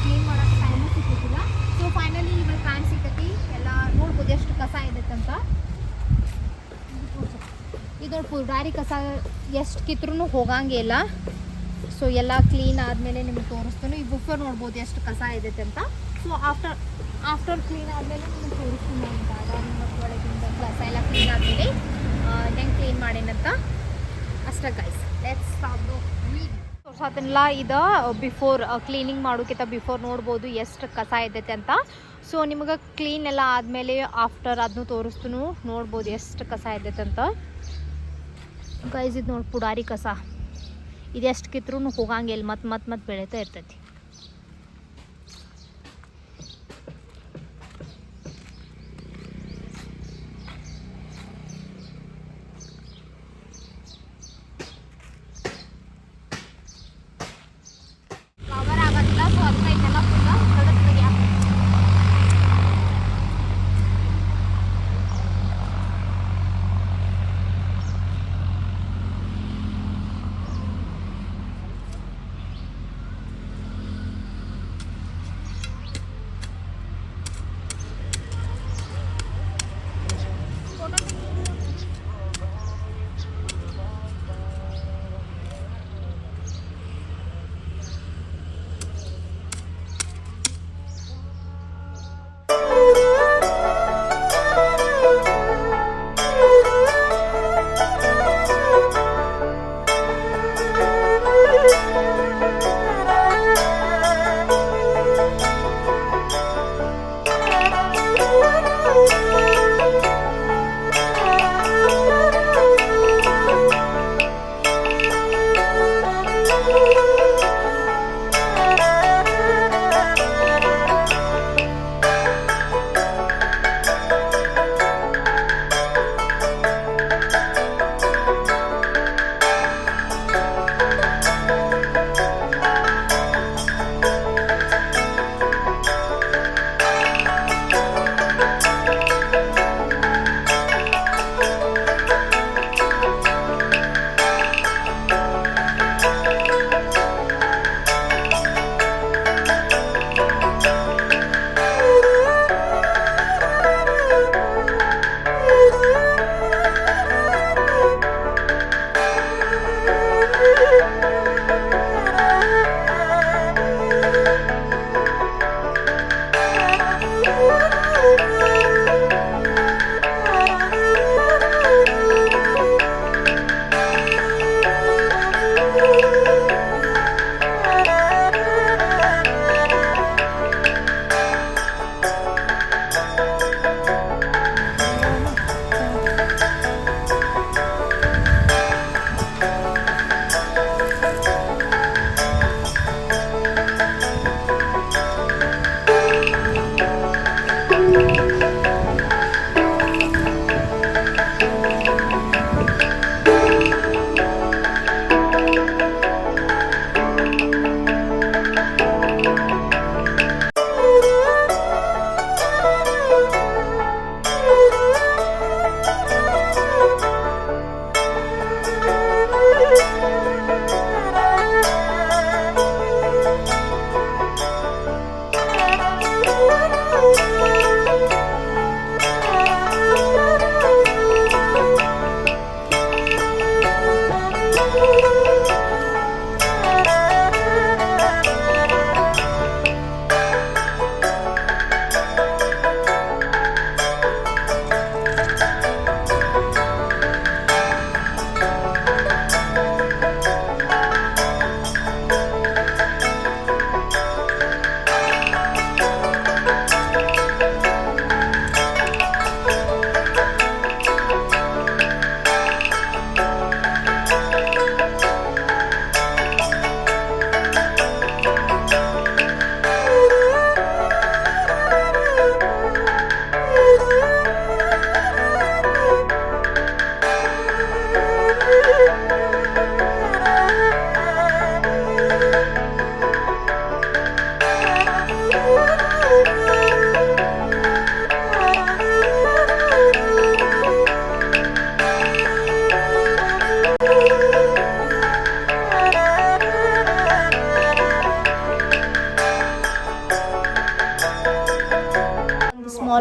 Clean ಮಾಡೋಕ್ಕೆ time ಸಿಗೋದಿಲ್ಲ. So finally ಇವಾಗ ಟೈಮ್ ಸಿಗ್ತೈತಿ. ಎಲ್ಲ ನೋಡ್ಬೋದು ಎಷ್ಟು ಕಸ ಇದೈತೆ ಅಂತ. ಇದು ನೋಡಿ ಪುಡಾರಿ ಕಸ ಎಷ್ಟು ಕಿತ್ರೂ ಹೋಗಂಗಿಲ್ಲ. ಸೊ ಎಲ್ಲ ಕ್ಲೀನ್ ಆದಮೇಲೆ ನಿಮ್ಗೆ ತೋರಿಸ್ತಾನೆ. ಈ ಬುಫರ್ ನೋಡ್ಬೋದು ಎಷ್ಟು ಕಸ ಇದೈತೆ ಅಂತ. ಸೊ ಆಫ್ಟರ್ ಕ್ಲೀನ್ ಆದಮೇಲೆ ನಿಮ್ಗೆ ತೋರಿಸ್ತೀನಿ ಅಂತ. ಒಳಗಿಂದ ಕಸ ಎಲ್ಲ ಕ್ಲೀನ್ ಆದಮೇಲೆ ಹೆಂಗೆ ಕ್ಲೀನ್ ಮಾಡೇನಂತ ಅಷ್ಟೇ guys. Let's stop the video. ತೋರ್ಸತ್ತಲ್ಲ ಇದು ಬಿಫೋರ್ ಕ್ಲೀನಿಂಗ್ ಮಾಡೋಕ್ಕಿಂತ ಬಿಫೋರ್ ನೋಡ್ಬೋದು ಎಷ್ಟು ಕಸ ಇದೈತೆ ಅಂತ. ಸೊ ನಿಮ್ಗೆ ಕ್ಲೀನ್ ಎಲ್ಲ ಆದಮೇಲೆ ಆಫ್ಟರ್ ಅದನ್ನು ತೋರಿಸ್ತು ನೋಡ್ಬೋದು ಎಷ್ಟು ಕಸ ಇದೈತೆ ಅಂತ ಗೈಸ್. ಇದು ನೋಡಿ ಪುಡಾರಿ ಕಸ ಇದೆಷ್ಟು ಕಿತ್ರೂ ಹೋಗಂಗಿಲ್ಲ, ಮತ್ತೆ ಬೆಳೀತಾ ಇರ್ತೈತಿ. ಕವರ್ ಆಗೋದಿಲ್ಲ. ಸೊ ಅದಕ್ಕೆ ಇದೆಲ್ಲ ಫುಲ್ಲ ಹೊಡೆದು ತೆಗಿಯಾಕ.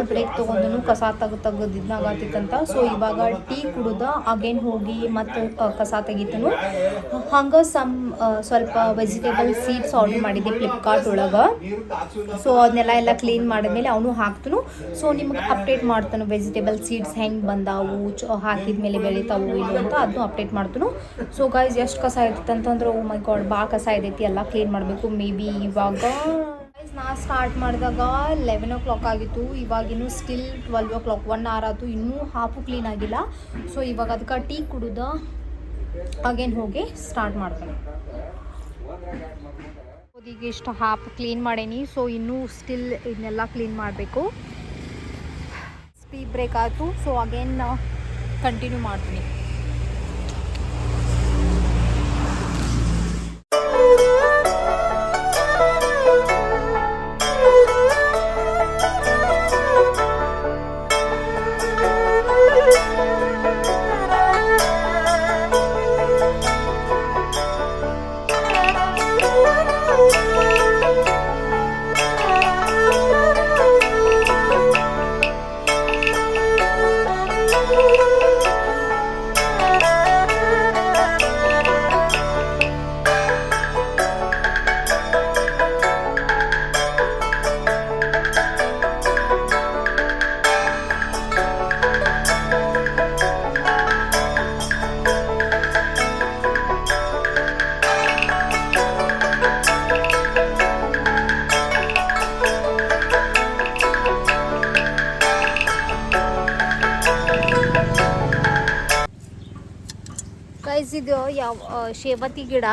ಬ್ರೇಕ್ ತೊಗೊಂಡು ಕಸ ತೆಗೆದಿದ್ದಾಗತ್ತಿತ್ತಂತ. ಸೊ ಇವಾಗ ಟೀ ಕುಡ್ದ ಅಗೇನ್ ಹೋಗಿ ಮತ್ತು ಕಸ ತೆಗಿತನು. ಹಂಗೆ ಸ್ವಲ್ಪ ವೆಜಿಟೇಬಲ್ ಸೀಡ್ಸ್ ಆರ್ಡರ್ ಮಾಡಿದ್ದೆ ಫ್ಲಿಪ್ಕಾರ್ಟ್ ಒಳಗೆ. ಸೊ ಅದನ್ನೆಲ್ಲ ಕ್ಲೀನ್ ಮಾಡಿದ್ಮೇಲೆ ಅವನು ಹಾಕ್ತನು. ಸೊ ನಿಮ್ಗೆ ಅಪ್ಡೇಟ್ ಮಾಡ್ತಾನೆ ವೆಜಿಟೇಬಲ್ ಸೀಡ್ಸ್ ಹೆಂಗೆ ಬಂದಾವು, ಹಾಕಿದ್ಮೇಲೆ ಬೆಳಿತಾವು ಇಲ್ಲ ಅಂತ ಅದನ್ನು ಅಪ್ಡೇಟ್ ಮಾಡ್ತಾನು. ಸೊ ಗೈಸ್ ಎಷ್ಟು ಕಸ ಐತೈತೆ ಅಂತಂದ್ರೆ ಓ ಮೈ ಗಾಡ್ ಭಾಳ ಕಸ ಐತೈತಿ, ಎಲ್ಲ ಕ್ಲೀನ್ ಮಾಡಬೇಕು. ಮೇ ಬಿ ಇವಾಗ ನಾ ಸ್ಟಾರ್ಟ್ ಮಾಡಿದಾಗ 11 o'clock ಆಗಿತ್ತು. ಇವಾಗಿನ್ನೂ ಸ್ಟಿಲ್ 12 o'clock, 1 hour ಆಯಿತು, ಇನ್ನೂ ಹಾಫು ಕ್ಲೀನ್ ಆಗಿಲ್ಲ. ಸೊ ಇವಾಗ ಅದಕ್ಕೆ ಟೀ ಕುಡಿದ ಅಗೇನ್ ಹೋಗಿ ಸ್ಟಾರ್ಟ್ ಮಾಡ್ತಾನೆ. ಈಗ ಇಷ್ಟು ಹಾಫ್ ಕ್ಲೀನ್ ಮಾಡೇನಿ. ಸೊ ಇನ್ನೂ ಸ್ಟಿಲ್ ಇದನ್ನೆಲ್ಲ ಕ್ಲೀನ್ ಮಾಡಬೇಕು. ಟೀ ಬ್ರೇಕ್ ಆಯಿತು. ಸೊ ಅಗೇನ್ ಕಂಟಿನ್ಯೂ ಮಾಡ್ತೀನಿ. ಗೈಸ್ ಇದು ಶೇವಂತಿ ಗಿಡ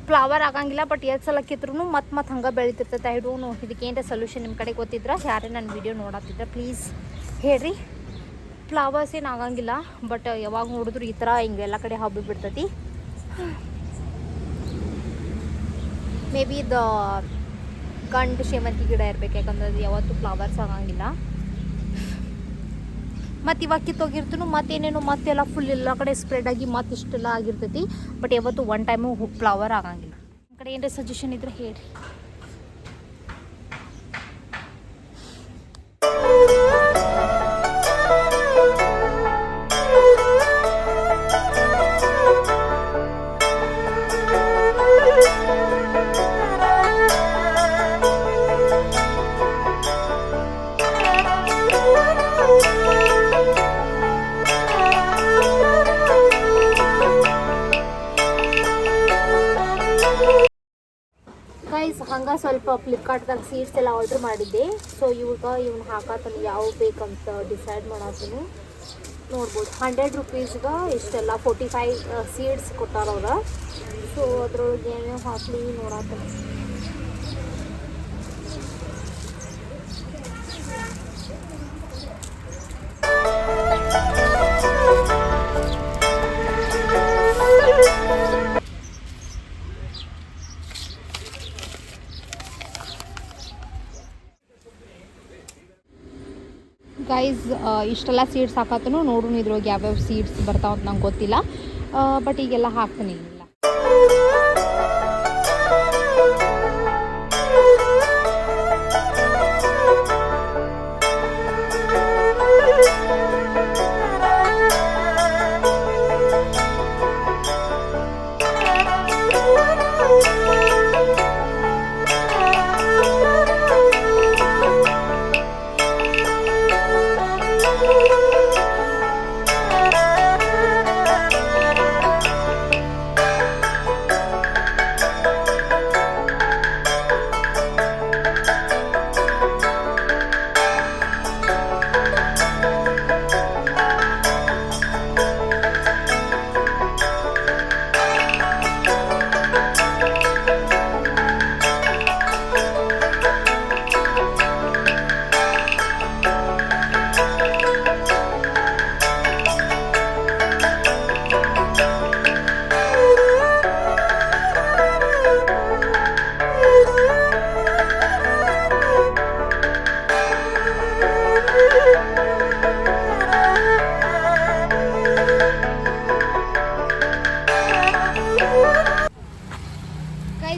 ಫ್ಲವರ್ ಆಗಂಗಿಲ್ಲ, ಬಟ್ ಎಷ್ಟು ಸಲ ಕಿತ್ರೂ ಮತ್ತೆ ಹಂಗೆ ಬೆಳಿತಿರ್ತೈತೆ. ಐ ಡೋಂಟ್ ನೋ ಇದಕ್ಕೇನು ಸೊಲ್ಯೂಷನ್ ನಿಮ್ಮ ಕಡೆ ಗೊತ್ತಿದ್ರೆ ಯಾರೇ ನನ್ನ ವಿಡಿಯೋ ನೋಡತ್ತಿದ್ರೆ ಪ್ಲೀಸ್ ಹೇಳ್ರಿ. ಫ್ಲವರ್ಸ್ ಏನು ಆಗಂಗಿಲ್ಲ, ಬಟ್ ಯಾವಾಗ ನೋಡಿದ್ರು ಈ ಥರ ಹಿಂಗೆಲ್ಲ ಕಡೆ ಹಬ್ಬಿ ಬಿಡ್ತೈತಿ. ಮೇ ಬಿ ಇದು ಗಂಡು ಶೇವಂತಿ ಗಿಡ ಇರ್ಬೇಕು, ಯಾಕಂದ್ರೆ ಅದು ಯಾವತ್ತೂ ಫ್ಲವರ್ಸ್ ಆಗಂಗಿಲ್ಲ. ಮತ್ತು ಇವಾಗ ಕಿತ್ತೋಗಿರ್ತನು ಮತ್ತೇನೇನು ಮತ್ತೆಲ್ಲ ಫುಲ್ ಎಲ್ಲ ಕಡೆ ಸ್ಪ್ರೆಡ್ ಆಗಿ ಮತ್ತೆ ಇಷ್ಟೆಲ್ಲ ಆಗಿರ್ತೈತಿ, ಬಟ್ ಯಾವತ್ತು ಒನ್ ಟೈಮು ಫ್ಲವರ್ ಆಗಂಗಿಲ್ಲ. ನಿಮ್ಮ ಕಡೆ ಏನಾರ ಸಜೆಷನ್ ಇದ್ರೆ ಹೇಳ್ರಿ. ಹಂಗೆ ಸ್ವಲ್ಪ ಫ್ಲಿಪ್ಕಾರ್ಟ್ದಾಗ ಸೀಡ್ಸ್ ಎಲ್ಲ ಆರ್ಡ್ರ್ ಮಾಡಿದ್ದೆ. ಸೊ ಇವ್ನು ಹಾಕತ್ತಾನೆ ಯಾವ ಬೇಕಂತ ಡಿಸೈಡ್ ಮಾಡತ್ತನು. ನೋಡ್ಬೋದು 100 rupeesಗೆ ಇಷ್ಟೆಲ್ಲ 45 ಸೀಡ್ಸ್ ಕೊಟ್ಟಾರವ್ರ. ಸೊ ಅದ್ರೊಳಗೆ ಏನೇನು ಹಾಕಲಿ ನೋಡತ್ತಾನೆ. ಗೈಸ್ ಇಷ್ಟೆಲ್ಲ ಸೀಡ್ಸ್ ಹಾಕತ್ತನು. ನೋಡ್ರು ಇದ್ರೊಳಗೆ ಯಾವ್ಯಾವ ಸೀಡ್ಸ್ ಬರ್ತಾವಂತ ನಂಗೆ ಗೊತ್ತಿಲ್ಲ, ಬಟ್ ಈಗೆಲ್ಲ ಹಾಕ್ತಾನೆ ಇಲ್ಲ.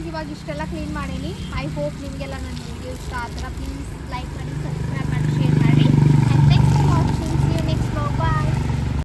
ಇವಾಗ ಇಷ್ಟೆಲ್ಲ ಕ್ಲೀನ್ ಮಾಡೀನಿ. ಐ ಹೋಪ್ ನಿಮಗೆಲ್ಲ ನನ್ನ ವಿಡಿಯೋ ಇಷ್ಟ ಆ ಥರ. ಪ್ಲೀಸ್ ಲೈಕ್ ಮಾಡಿ, ಸಬ್ಸ್ಕ್ರೈಬ್